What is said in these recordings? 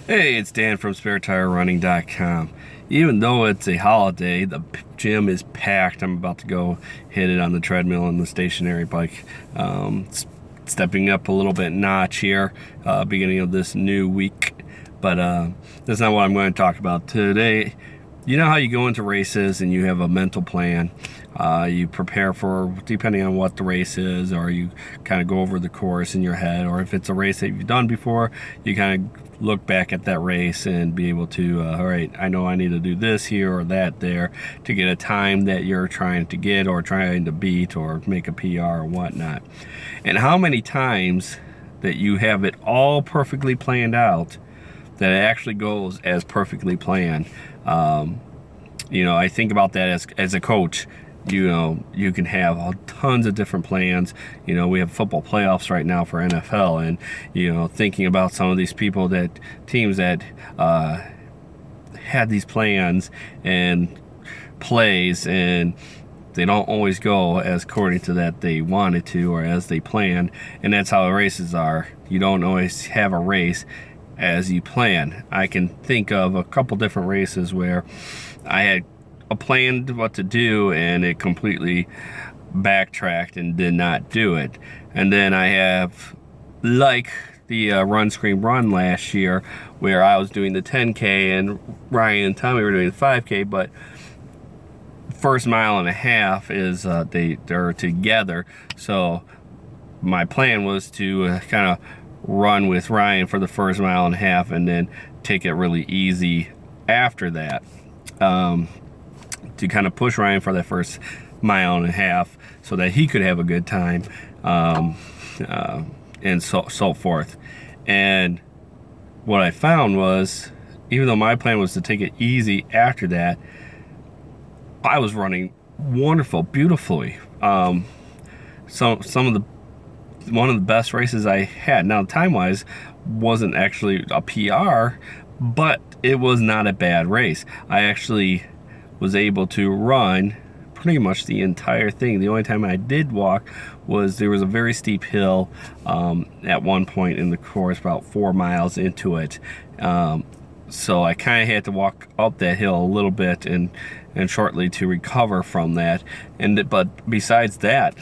Hey, it's Dan from SpareTireRunning.com. Even though it's a holiday, the gym is packed. I'm about to go hit it on the treadmill and the stationary bike. Stepping up a little bit notch here, beginning of this new week. But that's not what I'm going to talk about today. You know how you go into races and you have a mental plan. You prepare for, depending on what the race is, or you kind of go over the course in your head, or if it's a race that you've done before, you kind of look back at that race and be able to, all right, I know I need to do this here or that there to get a time that you're trying to get or trying to beat or make a PR or whatnot. And how many times that you have it all perfectly planned out that it actually goes as perfectly planned. I think about that as a coach. You can have tons of different plans. We have football playoffs right now for NFL, and thinking about some of these teams that had these plans and plays, and they don't always go as according to that they wanted to or as they planned. And that's how races are. You don't always have a race as you plan. I can think of a couple different races where I had planned what to do and it completely backtracked and did not do it. And then I have, like the Run Scream Run last year, where I was doing the 10K and Ryan and Tommy were doing the 5K, but first mile and a half is they're together. So my plan was to kind of run with Ryan for the first mile and a half and then take it really easy after that, to kind of push Ryan for that first mile and a half so that he could have a good time, and so forth. And what I found was, even though my plan was to take it easy after that, I was running wonderful, beautifully. One of the best races I had. Now, time-wise, wasn't actually a PR, but it was not a bad race. I actually was able to run pretty much the entire thing. The only time I did walk was there was a very steep hill at one point in the course, about 4 miles into it. So I kind of had to walk up that hill a little bit and shortly to recover from that. But besides that,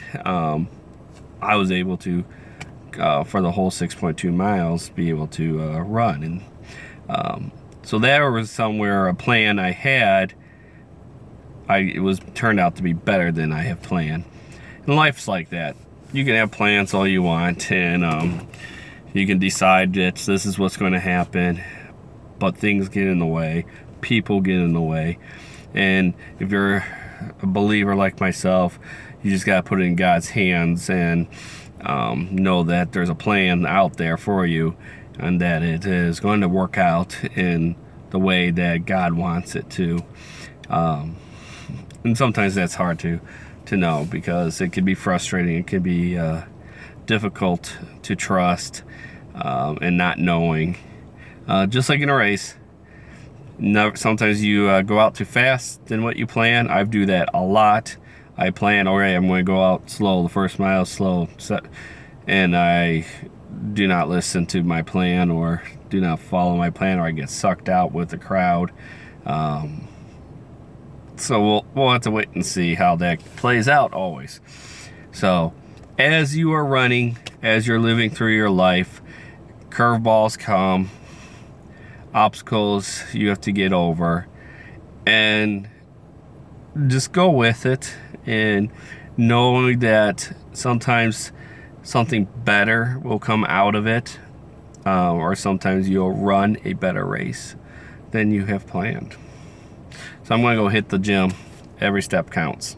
I was able to, for the whole 6.2 miles, be able to run. And so there was somewhere a plan I had. It turned out to be better than I have planned. And life's like that. You can have plans all you want, and you can decide that this is what's going to happen, but things get in the way. People get in the way. And if you're a believer like myself, you just got to put it in God's hands and know that there's a plan out there for you and that it is going to work out in the way that God wants it to. And sometimes that's hard to know, because it can be frustrating. It can be difficult to trust and not knowing. Just like in a race, sometimes you go out too fast than what you plan. I do that a lot. I plan, okay, I'm going to go out slow, the first mile slow, and I do not listen to my plan or do not follow my plan, or I get sucked out with the crowd. So we'll have to wait and see how that plays out always. So as you are running, as you're living through your life, curveballs come, obstacles you have to get over, and just go with it, and knowing that sometimes something better will come out of it, or sometimes you'll run a better race than you have planned. So I'm going to go hit the gym. Every step counts.